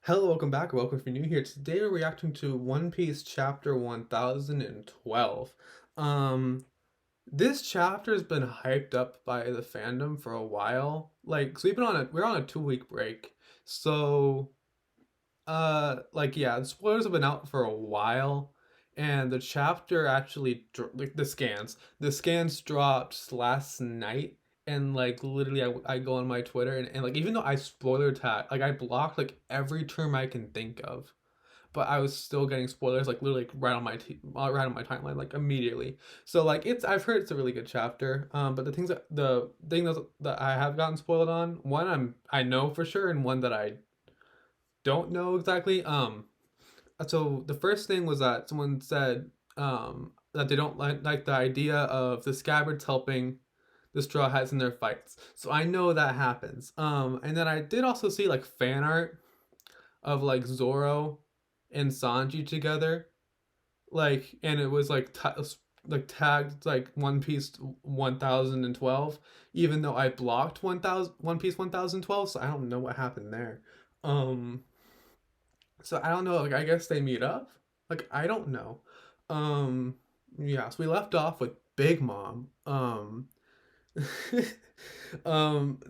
Hello, welcome back. Welcome if you're new here. Today we're reacting to One Piece chapter 1012. Um, this chapter has been hyped up by the fandom for a while. So we're on a 2 week break. So, yeah, the spoilers have been out for a while, and the chapter actually, the scans dropped last night, and like literally, I go on my Twitter and like even though I spoiler tag, like I blocked like every term I can think of, but I was still getting spoilers like literally like, right on my timeline like immediately. So like I've heard it's a really good chapter. But the thing that I have gotten spoiled on, one I know for sure, and one that I don't know exactly. So the first thing was that someone said that they don't like the idea of the scabbards helping the Straw Hats in their fights. So I know that happens. And then I did also see like fan art of like Zoro and Sanji together, and it was like tagged like One Piece 1012, even though I blocked 1000 One Piece 1012, so I don't know what happened there. Um, so I don't know. Like I guess they meet up. Like I don't know. Um, yeah. So we left off with Big Mom.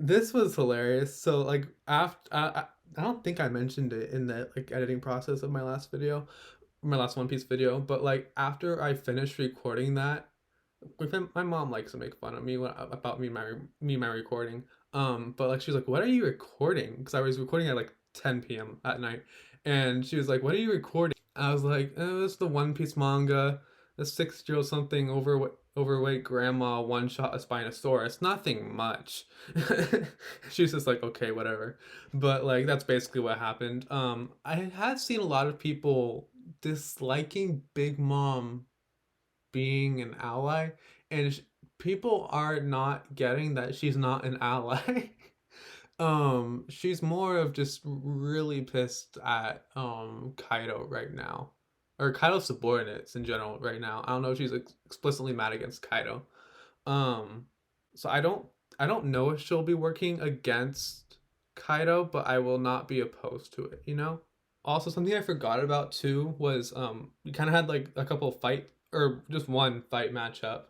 This was hilarious. So like after I don't think I mentioned it in the like editing process of my last One Piece video, but like after I finished recording that, my mom likes to make fun of me about my recording. But like she's like, "What are you recording?" Because I was recording at like 10 p.m. at night, and she was like, "What are you recording?" I was like, "It's the One Piece manga. The 6 year old something overweight grandma one shot a Spinosaurus. Nothing much." She was just like, "Okay, whatever." But like that's basically what happened. I had seen a lot of people disliking Big Mom being an ally, and people are not getting that she's not an ally. She's more of just really pissed at Kaido right now, or Kaido's subordinates in general right now. I don't know if she's explicitly mad against Kaido. um so I don't know if she'll be working against Kaido, but I will not be opposed to it. Also, something I forgot about too was we kind of had like a couple of fight, or just one fight matchup.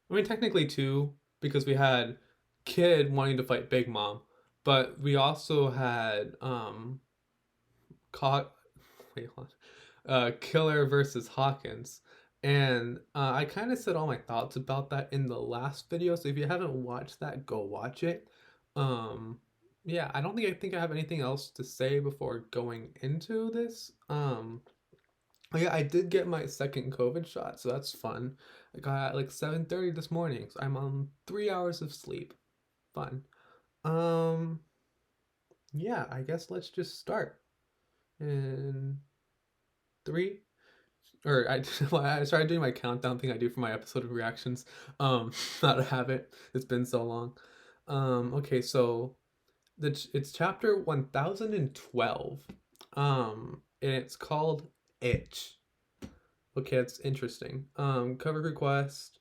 I mean, technically two, because we had Kid wanting to fight Big Mom, but we also had caught wait hold on, Killer versus Hawkins. And I kind of said all my thoughts about that in the last video, so if you haven't watched that, go watch it. Um, yeah, I think I have anything else to say before going into this. Oh yeah, I did get my second COVID shot, so that's fun. I got at like 7:30 this morning, so I'm on 3 hours of sleep. Fun. Um, yeah, I guess let's just start. In three, or I well, I started doing my countdown thing I do for my episode of reactions. Not a habit. It's been so long. Okay, so it's chapter 1012. And it's called Itch. Okay, that's interesting. Cover request.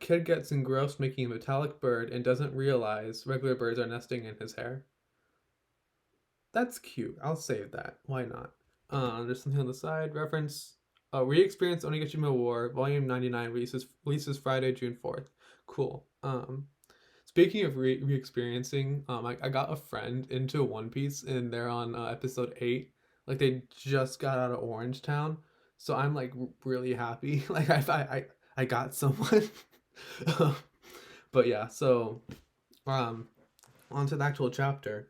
Kid gets engrossed making a metallic bird and doesn't realize regular birds are nesting in his hair. That's cute. I'll save that. Why not? There's something on the side. Reference. Re-experience Onigashima War, Volume 99 releases Friday, June 4th. Cool. Speaking of re-experiencing, I got a friend into One Piece and they're on episode 8. Like they just got out of Orange Town, so I'm like really happy. Like I got someone. But yeah, so um on to the actual chapter.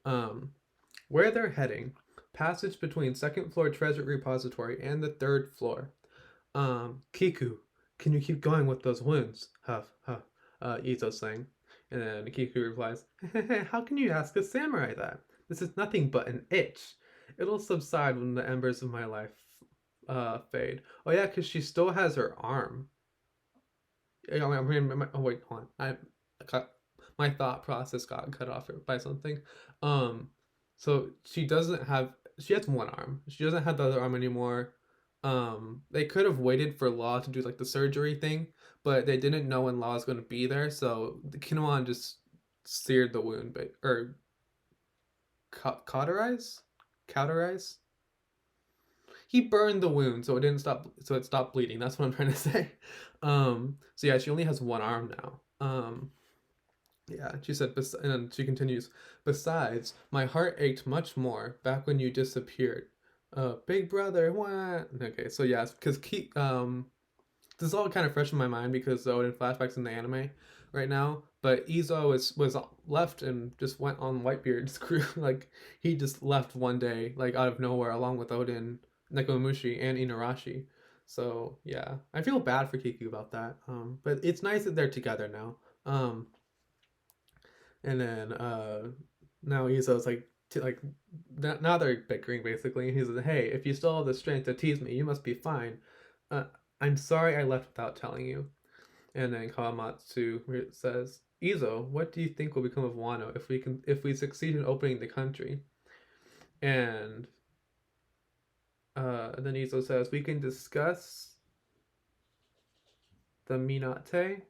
Um where they're heading. Passage between second floor treasure repository and the third floor. Kiku, can you keep going with those wounds? Huff, huff, Ito's saying. And then Kiku replies, how can you ask a samurai that? This is nothing but an itch. It'll subside when the embers of my life fade. Oh yeah, because she still has her arm. Oh wait, hold on. Cut, my thought process got cut off by something. Um, so she has one arm. She doesn't have the other arm anymore. They could have waited for Law to do like the surgery thing, but they didn't know when Law was going to be there, so the Kinemon just seared the wound, or cauterize. Cauterize? He burned the wound so it didn't stop, so it stopped bleeding. That's what I'm trying to say. So yeah, she only has one arm now. Yeah, she said, and then she continues, besides, my heart ached much more back when you disappeared. Big brother, what? Okay, so yeah, because this is all kind of fresh in my mind because in flashbacks in the anime right now. But Izo was left and just went on Whitebeard's crew. Like he just left one day, like out of nowhere, along with Odin, Nekomamushi, and Inarashi. So yeah, I feel bad for Kiku about that. But it's nice that they're together now. Um, and then now Izo's like now they're bickering basically. He's like, hey, if you still have the strength to tease me, you must be fine. Uh, I'm sorry I left without telling you. And then Kawamatsu says, Izo, what do you think will become of Wano if we succeed in opening the country? And then Izo says, we can discuss the Minate.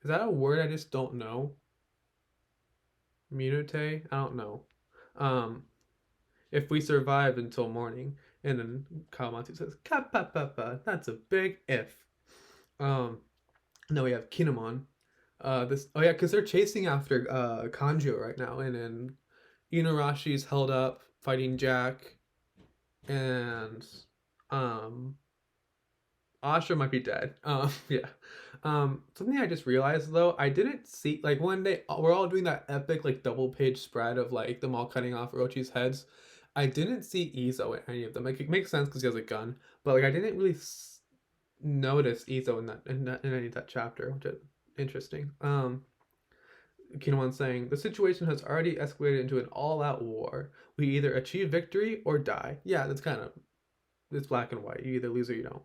Is that a word I just don't know? Minute? I don't know. Um, if we survive until morning. And then Kawamatsu says, Kapapapa, that's a big if. Um, now we have Kinemon. This oh yeah, because they're chasing after Kanjo right now, and then Inurashi's held up fighting Jack, and um Asha might be dead. Yeah. Something I just realized though, I didn't see like when we're all doing that epic like double page spread of like them all cutting off Orochi's heads. I didn't see Izo in any of them. Like it makes sense because he has a gun, but like I didn't really notice Izo in any of that chapter, which is interesting. Kinemon saying the situation has already escalated into an all-out war. We either achieve victory or die. Yeah, that's kind of it's black and white. You either lose or you don't.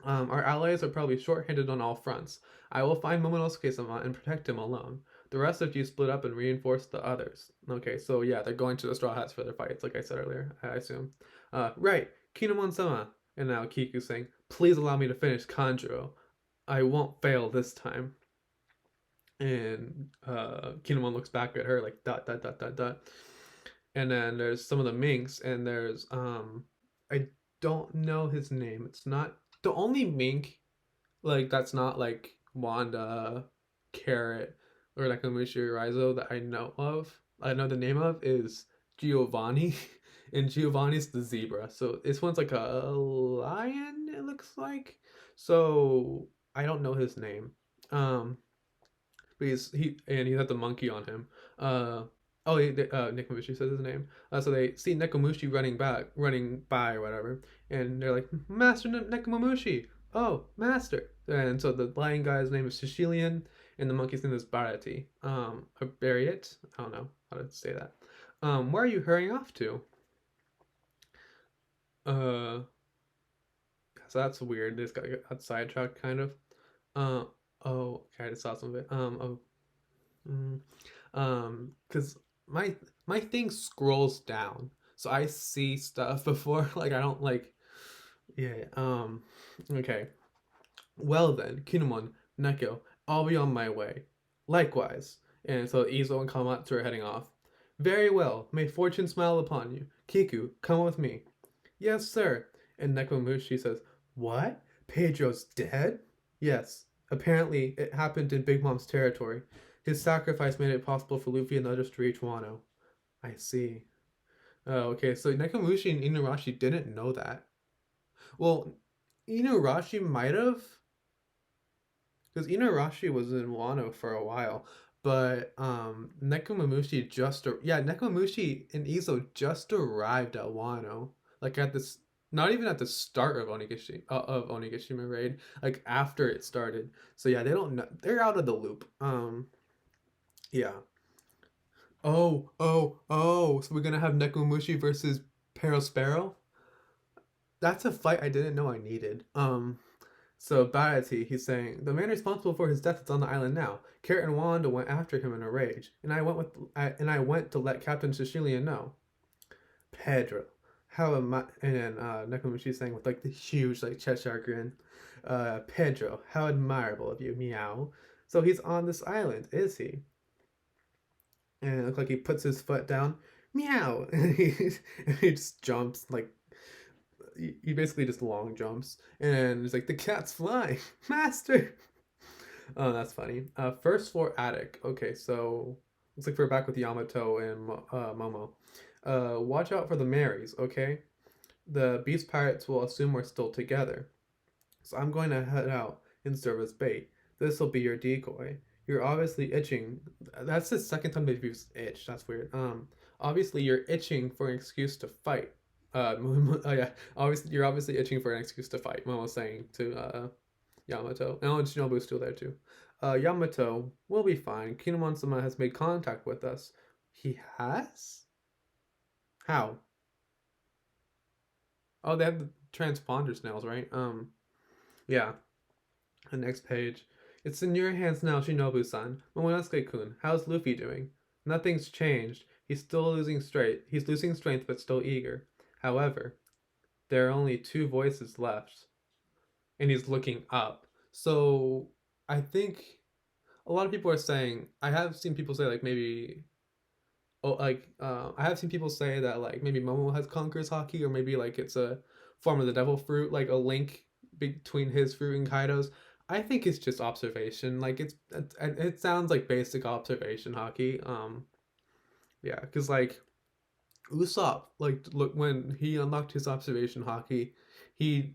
Our allies are probably short-handed on all fronts. I will find Momonosuke-sama and protect him alone. The rest of you split up and reinforce the others. Okay, so yeah, they're going to the Straw Hats for their fights, like I said earlier, I assume. Right, Kinemon-sama. And now Kiku saying, please allow me to finish Kanjuro. I won't fail this time. And Kinemon looks back at her like dot dot dot dot dot. And then there's some of the minks, and there's I don't know his name. It's not the only mink like that's not like Wanda, Carrot, or like Amushi Raizo that I know of. I know the name of is Giovanni, and Giovanni's the zebra. So this one's like a lion. It looks like. So I don't know his name. But he had the monkey on him. Oh, Nekomushi says his name. So they see Nekomushi running by or whatever, and they're like, Master Nekomushi. Oh, Master. And so the lion guy's name is Sicilian, and the monkey's name is Barati. Or Bariat. I don't know how to say that. Where are you hurrying off to? Uh, so that's weird. This got sidetracked kind of. Uh, oh, okay, I just saw some of it. Oh, mm, because my thing scrolls down, so I see stuff before. Like I don't like, yeah. Okay. Well then, Kinemon, Neko, I'll be on my way. Likewise. And so Izo and Kamatsu are heading off. Very well. May fortune smile upon you. Kiku, come with me. Yes, sir. And Nekomushi says, what? Pedro's dead? Yes. Apparently, it happened in Big Mom's territory. His sacrifice made it possible for Luffy and others to reach Wano. I see. Oh, okay. So Nekomushi and Inurashi didn't know that. Well, Inurashi might have, because Inarashi was in Wano for a while, but Nekomamushi Nekomamushi and Izo just arrived at Wano, like at this, not even at the start of Onigashima raid, like after it started. So yeah, they don't know, they're out of the loop. Yeah. Oh, so we're gonna have Nekomamushi versus Perospero. That's a fight I didn't know I needed. So Barati, he's saying the man responsible for his death is on the island now. Carrot and Wanda went after him in a rage, and I went to let Captain Sicilian know. Pedro, how am I? And then Nekomushi's saying with like the huge like Cheshire grin. Pedro, how admirable of you, meow. So he's on this island, is he? and it looks like he puts his foot down. Meow! And he just jumps like he basically just long jumps, and he's like, the cat's flying, master. Oh, that's funny. First floor attic. Okay, so looks like we're back with Yamato and Momo. Watch out for the Marys. Okay, the Beast Pirates will assume we're still together. So I'm going to head out and serve as bait. This will be your decoy. You're obviously itching. That's the second time they've used itch. That's weird. Obviously you're itching for an excuse to fight. Oh yeah. Obviously, you're obviously itching for an excuse to fight. Momo's saying to Yamato. And Shinobu's still there too. Yamato, we'll be fine. Kinemon-sama has made contact with us. He has? How? Oh, they have the transponder snails, right? Yeah. The next page. It's in your hands now, Shinobu-san. Momonosuke-kun, how's Luffy doing? Nothing's changed. He's losing strength, but still eager. However, there are only two voices left, and he's looking up. So I think a lot of people are saying. I have seen people say like maybe. Oh, like I have seen people say that like maybe Momo has conquers hockey, or maybe like it's a form of the devil fruit, like a link between his fruit and Kaido's. I think it's just observation. Like it sounds like basic observation hockey. Yeah, because like Usopp, like look when he unlocked his observation hockey, he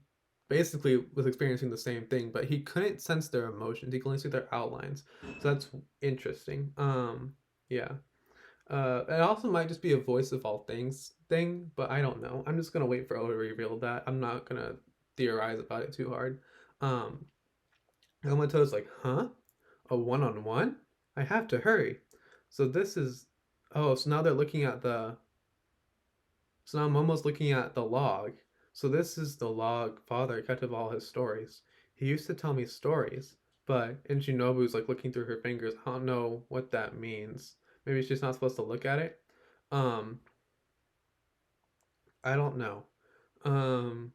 basically was experiencing the same thing, but he couldn't sense their emotions. He could only see their outlines. So that's interesting. Yeah. It also might just be a voice of all things thing, but I don't know. I'm just gonna wait for Oda to reveal that. I'm not gonna theorize about it too hard. Um, Yamato's like, huh? A one-on-one? I have to hurry. So this is, oh, so now they're looking at the, so now Momo's looking at the log. So this is the log father kept of all his stories. He used to tell me stories, but and Shinobu's like looking through her fingers. I don't know what that means. Maybe she's not supposed to look at it. Um, I don't know. Um,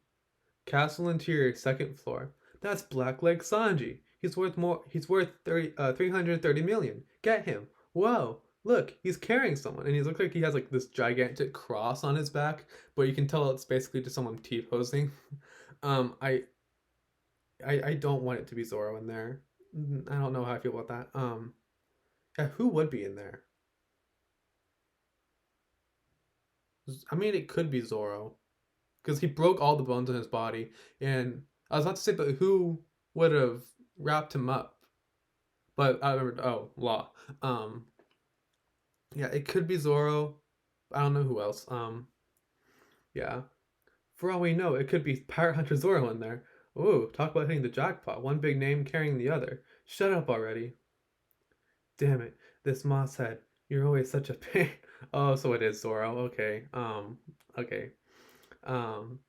Castle interior, second floor. That's Blackleg Sanji. He's worth more. He's worth 330 million. Get him. Whoa. Look, he's carrying someone, and he looks like he has like this gigantic cross on his back, but you can tell it's basically just someone T-posing. Um, I, I don't want it to be Zoro in there. I don't know how I feel about that. Yeah, who would be in there? I mean, it could be Zoro because he broke all the bones in his body. And I was about to say, but who would have wrapped him up? But I remember, oh, Law. Um, yeah, it could be Zoro. I don't know who else. Yeah. For all we know, it could be Pirate Hunter Zoro in there. Ooh, talk about hitting the jackpot. One big name carrying the other. Shut up already. Damn it. This moss head. You're always such a pain. Oh, so it is Zoro. Okay. Okay. Um,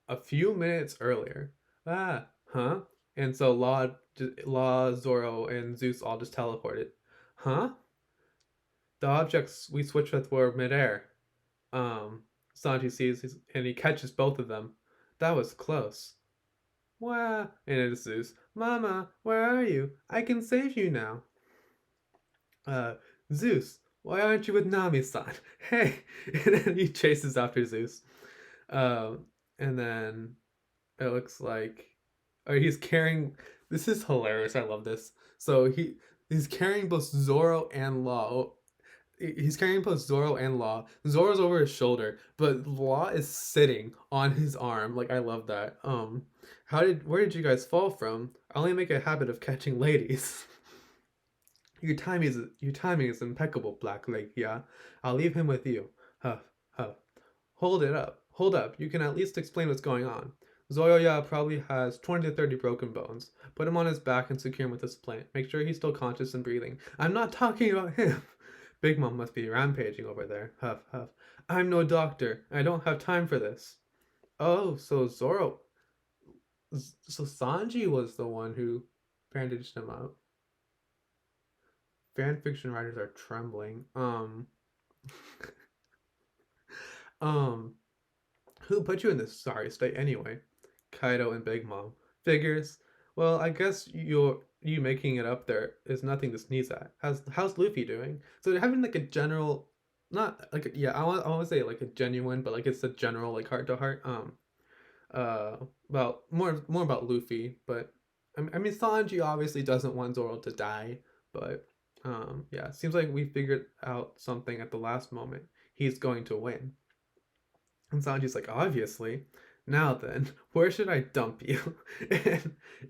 a few minutes earlier. Ah, huh? And so Law, Zoro, and Zeus all just teleported. Huh? The objects we switched with were midair. Sanji sees and he catches both of them. That was close. Wow! And it is Zeus. Mama, where are you? I can save you now. Uh, Zeus, why aren't you with Nami-san? Hey! And then he chases after Zeus. Um, and then it looks like or he's carrying this is hilarious. I love this. So he's carrying both Zoro and Law. He's carrying both Zoro and Law. Zoro's over his shoulder, but Law is sitting on his arm. Like I love that. Where did you guys fall from? I only make a habit of catching ladies. Your timing is impeccable, Blackleg. Yeah, I'll leave him with you. Huff, huff. Hold it up. Hold up. You can at least explain what's going on. Zoyoya probably has 20 to 30 broken bones. Put him on his back and secure him with this plant. Make sure he's still conscious and breathing. I'm not talking about him. Big Mom must be rampaging over there. Huff, huff. I'm no doctor. I don't have time for this. Oh, so Zoro. So Sanji was the one who bandaged him up. Fan fiction writers are trembling. Um, who put you in this sorry state anyway? Kaido and Big Mom. Figures. Well, I guess you making it up there is nothing to sneeze at. How's Luffy doing? So they're having like a general, not like yeah, I want to say like a genuine, but like it's a general like heart to heart uh about more about Luffy, but I mean Sanji obviously doesn't want Zoro to die, but yeah, it seems like we figured out something at the last moment. He's going to win. And Sanji's like, obviously. Now then, where should I dump you?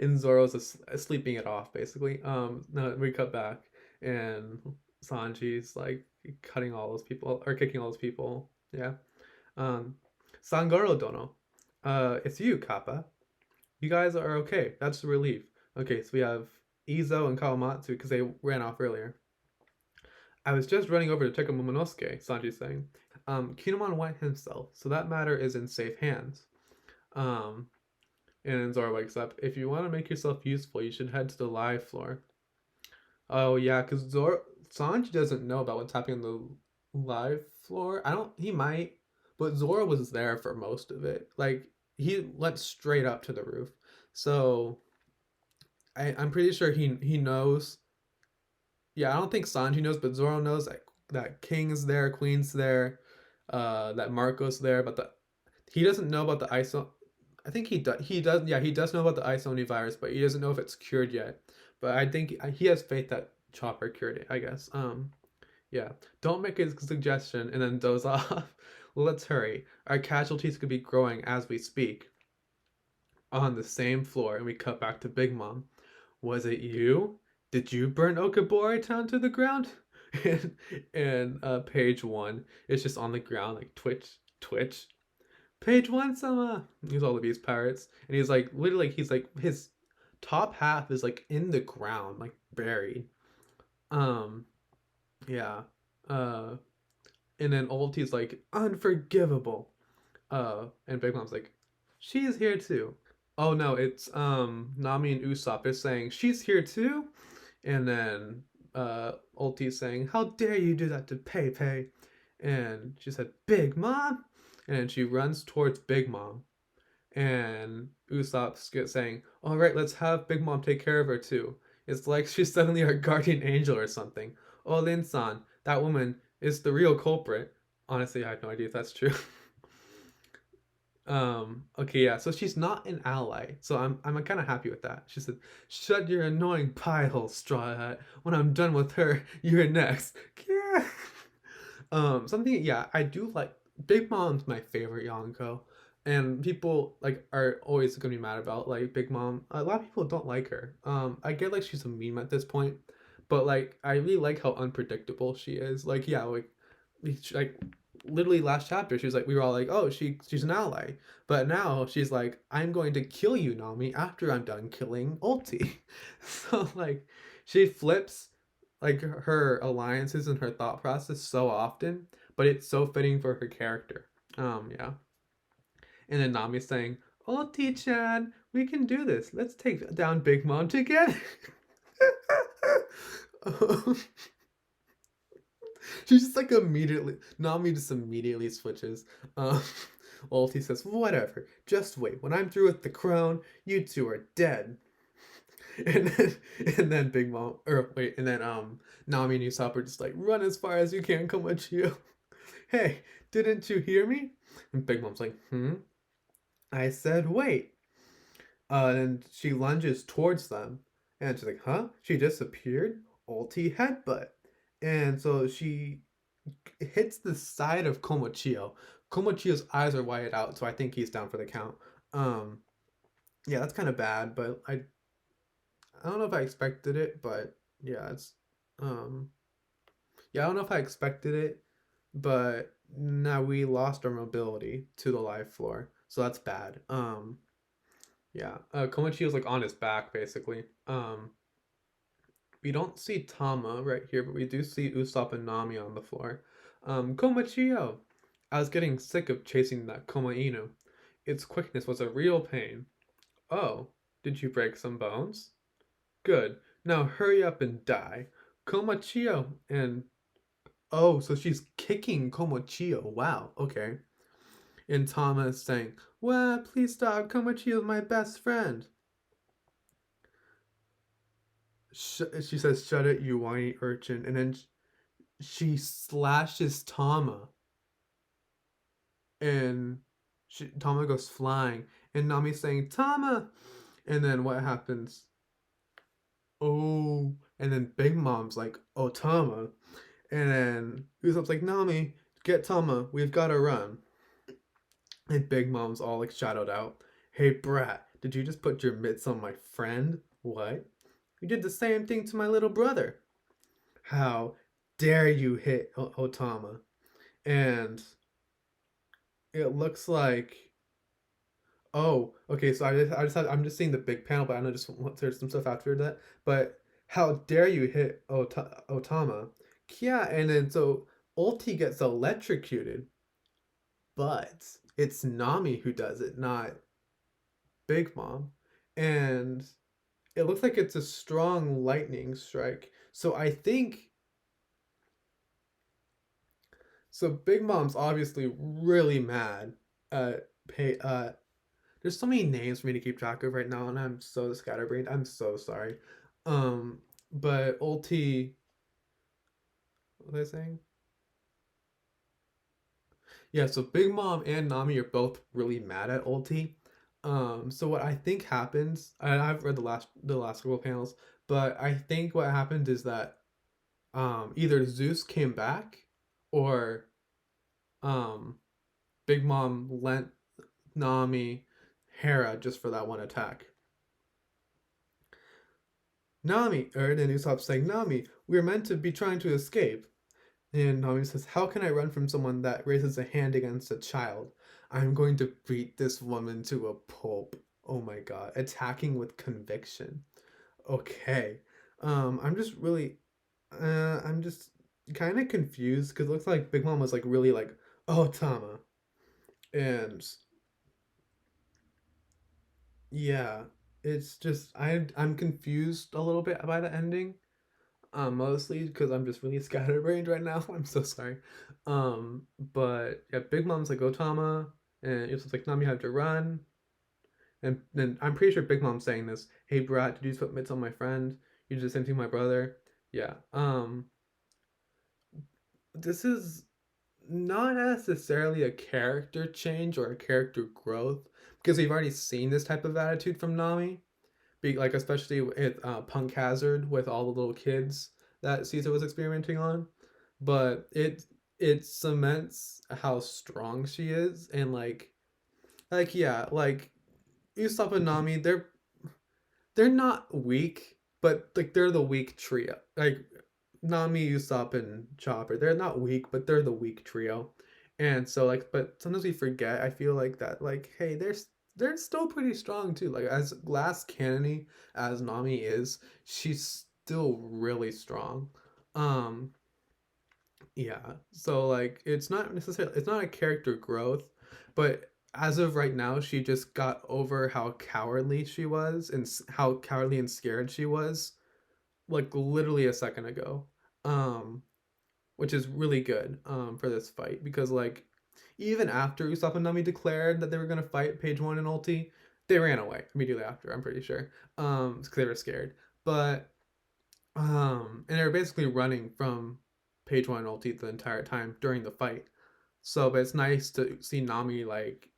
and Zoro's sleeping it off, basically. No, we cut back, and Sanji's like cutting all those people or kicking all those people. Yeah. Um, Sangoro Dono. It's you, Kappa. You guys are okay. That's a relief. Okay, so we have Izo and Kawamatsu because they ran off earlier. I was just running over to check on Momonosuke, Sanji's saying. Kinemon went himself, so that matter is in safe hands. Um, and Zoro wakes up. If you want to make yourself useful, you should head to the live floor. Oh yeah, because Sanji doesn't know about what's happening on the live floor. I don't. He might, but Zoro was there for most of it. Like he went straight up to the roof. So I'm pretty sure he knows. Yeah, I don't think Sanji knows, but Zoro knows that King is there, Queen's there, that Marco's there, but he doesn't know about the ISO. I think he does. He does. Yeah, he does know about the Isoni virus, but he doesn't know if it's cured yet. But I think he has faith that Chopper cured it. I guess. Yeah. Don't make a suggestion and then doze off. Let's hurry. Our casualties could be growing as we speak. On the same floor, and we cut back to Big Mom. Was it you? Did you burn Okabori Town to the ground? and page one, it's just on the ground, like Twitch. Page one, Sama. He's all of these pirates, and he's like literally, he's like his top half is like in the ground, like buried. Um, yeah. Uh, and then Ulti's like unforgivable. And Big Mom's like, she's here too. Oh no, it's Nami and Usopp is saying she's here too, and then Ulti's saying, "How dare you do that to Pei Pei?" And she said, "Big Mom," and she runs towards Big Mom, and Usopp's saying, "All right, let's have Big Mom take care of her too." It's like she's suddenly our guardian angel or something. Oh, Lin-san, that woman is the real culprit. Honestly, I have no idea if that's true. Okay, yeah, so she's not an ally, so I'm kind of happy with that. She said, "Shut your annoying pie hole, Straw Hat. When I'm done with her, you're next." Yeah. Something, yeah, I do like. Big Mom's my favorite Yonko, and people like are always gonna be mad about like Big Mom. A lot of people don't like her. I get like she's a meme at this point, but like I really like how unpredictable she is. Like yeah, like literally last chapter she was like we were all like oh she's an ally, but now she's like I'm going to kill you, Nami, after I'm done killing Ulti. So like she flips like her alliances and her thought process so often, but it's so fitting for her character. Yeah. And then Nami's saying, Ulti-chan, we can do this, let's take down Big Mom together. She just like immediately, Nami just immediately switches. Um, Ulti says, "Whatever, just wait. When I'm through with the crown, you two are dead." And then, Big Mom, or wait, and then Nami and Usopp are just like, "Run as far as you can, Komachiyo." Hey, didn't you hear me? And Big Mom's like, "Hmm." I said, "Wait." And she lunges towards them, and she's like, "Huh?" She disappeared. Ulti headbutt, and so she hits the side of Komochio. Komochio's eyes are wired out, so I think he's down for the count. Um, yeah, that's kind of bad, but I don't know if I expected it, but yeah, it's um yeah, I don't know if I expected it, but now we lost our mobility to the live floor, so that's bad. Yeah, Komochio's like on his back basically. We don't see Tama right here, but we do see Usopp and Nami on the floor. Komochio! I was getting sick of chasing that Koma Inu. Its quickness was a real pain. Oh, did you break some bones? Good. Now hurry up and die. Komochio and oh, so she's kicking Komochio. Wow, okay. And Tama is saying, "What? Please stop. Komochio's my best friend." she says, "Shut it, you whiny urchin," and then she slashes Tama, and Tama goes flying, and Nami's saying Tama, and then what happens? Oh, and then Big Mom's like, "Oh, Tama," and then Usopp's like, "Nami, get Tama, we've got to run." And Big Mom's all like shadowed out. "Hey, brat, did you just put your mitts on my friend? What? You did the same thing to my little brother. How dare you hit Otama?" And it looks like, oh, okay. So I'm just seeing the big panel, but I know just there's some stuff after that. But how dare you hit Otama? Yeah, and then so Ulti gets electrocuted, but it's Nami who does it, not Big Mom, and it looks like it's a strong lightning strike. So I think so. Big Mom's obviously really mad. Pay. There's so many names for me to keep track of right now, and I'm so scatterbrained. I'm so sorry. Um, but Ulti, what was I saying? Yeah, so Big Mom and Nami are both really mad at Ulti. So what I think happens, I've read the last couple of panels, but I think what happened is that either Zeus came back or um Big Mom lent Nami Hera just for that one attack. Nami, then Usopp saying, "Nami, we are meant to be trying to escape." And Nami says, "How can I run from someone that raises a hand against a child? I'm going to beat this woman to a pulp." Oh my god. Attacking with conviction. Okay. I'm just kind of confused because it looks like Big Mom was like really like, "Oh, Tama." And yeah, it's just I'm confused a little bit by the ending. Mostly because I'm just really scatterbrained right now. I'm so sorry. But yeah, Big Mom's like Otama, and it's like Nam, you have to run. And then I'm pretty sure Big Mom's saying this. "Hey, brat, did you just put mitts on my friend? You did the same thing to my brother." Yeah. This is not necessarily a character change or a character growth because we've already seen this type of attitude from Nami. Like especially with Punk Hazard with all the little kids that Caesar was experimenting on, but it cements how strong she is and like yeah, like Usopp and Nami, they're not weak, but like they're the weak trio. Like Nami, Usopp, and Chopper, they're not weak, but they're the weak trio. And so like, but sometimes we forget. I feel like that, like, hey, they're still pretty strong too. Like as glass cannony as Nami is, she's still really strong. Um, yeah. So like, it's not a character growth, but as of right now, she just got over how cowardly she was and how cowardly and scared she was, like literally a second ago. Um, which is really good for this fight because like even after Usopp and Nami declared that they were gonna fight Page One and Ulti, they ran away immediately after. I'm pretty sure because they were scared. But and they were basically running from Page One and Ulti the entire time during the fight. So, but it's nice to see Nami like,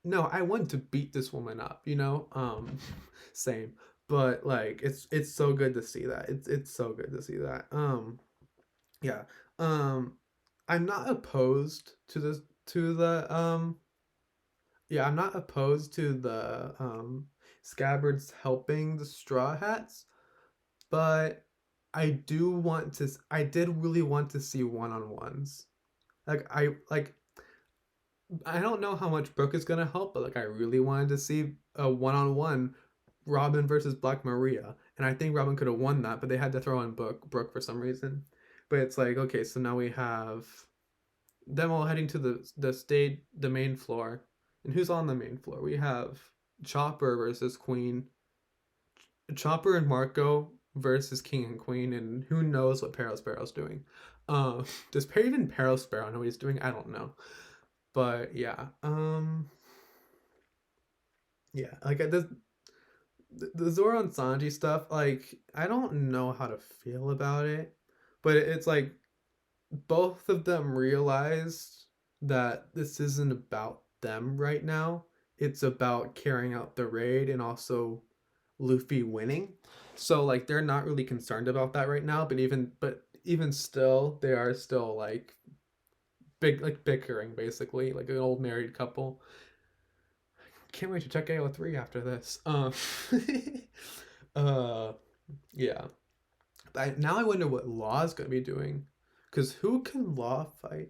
no, I want to beat this woman up, you know. Same, but like it's so good to see that. It's so good to see that. Yeah. Um I'm not opposed to the yeah, I'm not opposed to the scabbards helping the straw hats, but I did really want to see one-on-ones. I don't know how much Brooke is gonna help, but like I really wanted to see a one-on-one Robin versus Black Maria, and I think Robin could have won that, but they had to throw in Brooke for some reason. But it's like, okay, so now we have them all heading to the main floor, and who's on the main floor? We have Chopper versus Queen, Chopper and Marco versus King and Queen, and who knows what Sparrow's doing. Does even Sparrow know what he's doing? I don't know. But yeah, yeah, like this the Zoro and Sanji stuff, like I don't know how to feel about it, but it's like both of them realized that this isn't about them right now. It's about carrying out the raid and also Luffy winning. So like they're not really concerned about that right now, but even still, they are still like bickering basically, like an old married couple. Can't wait to check AO3 after this. uh yeah. Now I wonder what Law's gonna be doing. Cause who can Law fight?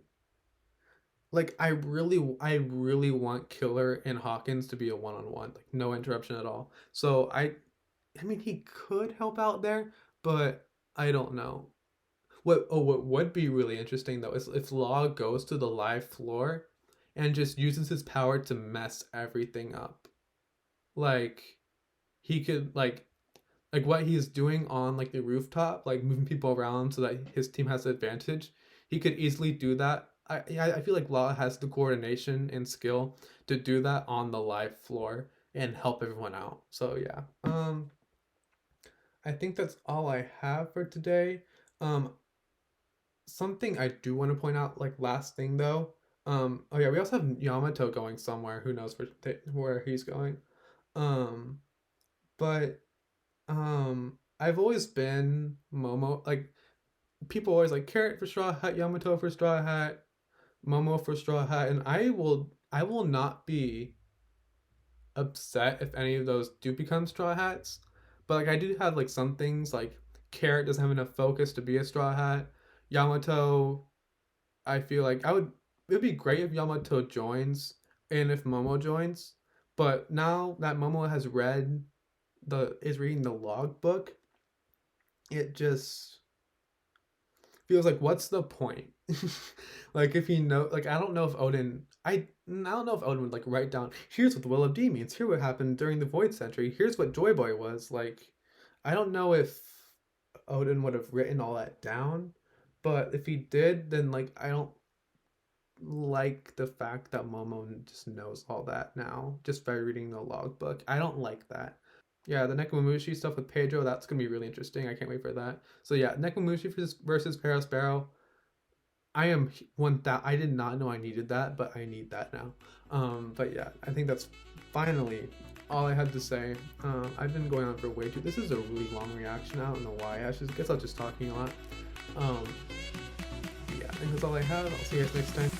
Like I really want Killer and Hawkins to be a one-on-one, like no interruption at all. So I mean he could help out there, but I don't know. What would be really interesting though is if Law goes to the live floor and just uses his power to mess everything up. Like he could like what he's doing on like the rooftop, like moving people around so that his team has the advantage. He could easily do that. I feel like Law has the coordination and skill to do that on the live floor and help everyone out. So yeah. I think that's all I have for today. Um Something I do want to point out, like last thing though. Oh yeah, we also have Yamato going somewhere. Who knows where he's going? Um but I've always been Momo, like people always like Carrot for Straw Hat, Yamato for Straw Hat, Momo for Straw Hat, and I will not be upset if any of those do become Straw Hats. But like I do have like some things like Carrot doesn't have enough focus to be a Straw Hat. Yamato, I feel like it would be great if Yamato joins and if Momo joins. But now that Momo has read the is reading the logbook, it just feels like what's the point? Like if you know, like I don't know if Odin would like write down, here's what the Will of D means, here what happened during the Void Century, here's what Joy Boy was like. I don't know if Odin would have written all that down, but if he did, then like I don't like the fact that Momo just knows all that now just by reading the logbook. I don't like that. Yeah, the Nekomamushi stuff with Pedro, that's gonna be really interesting. I can't wait for that. So yeah, Nekomamushi versus Parasparrow. I am one that I did not know I needed that, but I need that now. But yeah, I think that's finally all I had to say. I've been going on for way too. This is a really long reaction. I don't know why. I guess I'm just talking a lot. Um, yeah, I think that's all I have. I'll see you guys next time.